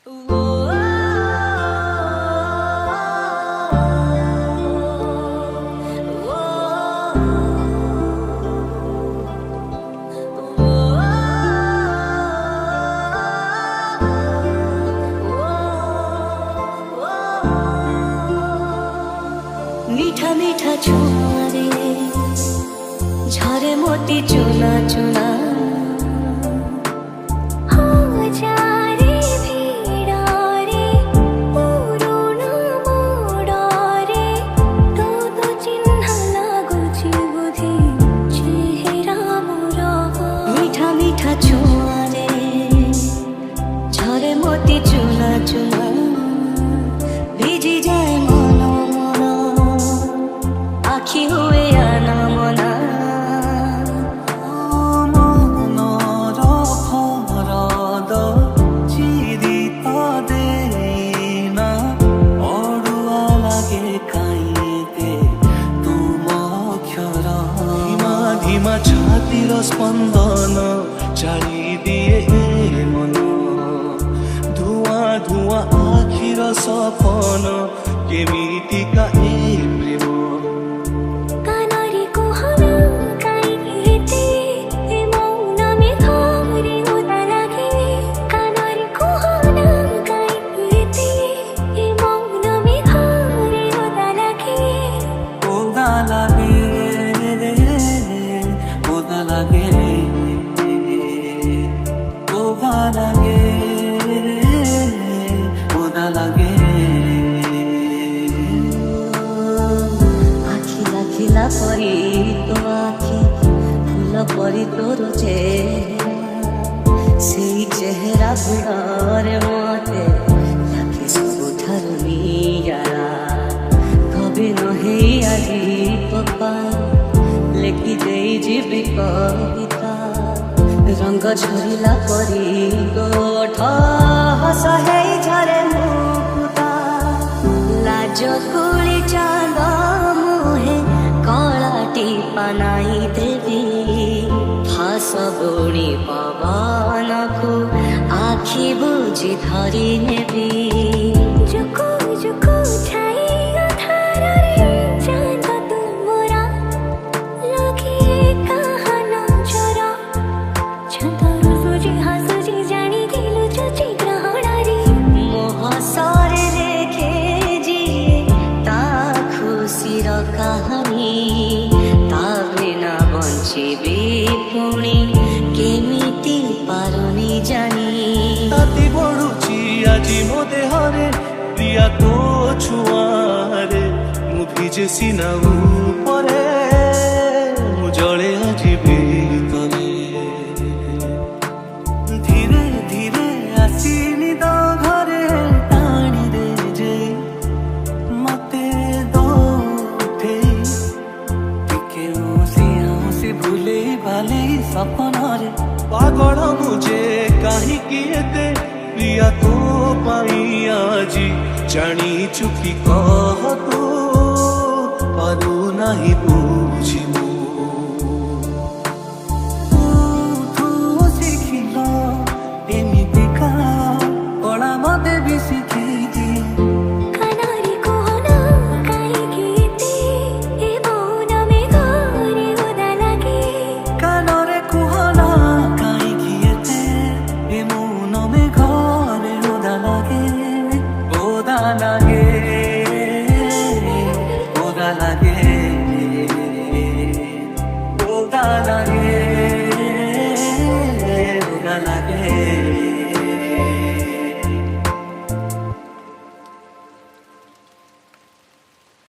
मीठा मीठा छुआरे झरे मोती चुना चुना छुआरे झरे मोती चुना चुना भिजी जाए मन मन आखि हुए आना मना मनर फरद चिरी देना अड़ुआ लागे काइते तुम अक्षर धीमा धीमा छातीर स्पंदन चाली दिए मन धुआं धुआं आखिर सपन केमितिका ए प्रेम खिला परी तो आखि फूल परी तोर चेहरा से चेहरा भिड़े मते लागे सबुठार नियारा कभी नहे आजी पपा लेखि दे जीवी कविता रंग झरिला परी गोठ हस है झरे मुकुता लाज कुली चांद मुहे कलाटी पानाई देवी फास बुणी पवन को आखि बुझी धरी नेबी जुकु जुकु छाई अधारे चांद तुमरा लगे कहा नजरा छंदरु सुजी हसुजी जानी दिलु चुची ग्रहणारी मोह सारे लेखे जी ता खुशीर कहानी बंचिबी पुणी केमिति पारुनी जानी ताती बढुची आजी मो देहरे प्रिया तो छुआरे मु भिजे सिना उपरे मु जळे आजी भितरे धीरे धीरे आसिनी दो घरे टाणी दे जे मते दो उठे टिके भूले भाले सपन रे पागल मुझे कहीं किए प्रिया तो पाई आजी जानी चुकी कह तू पारू नहीं तू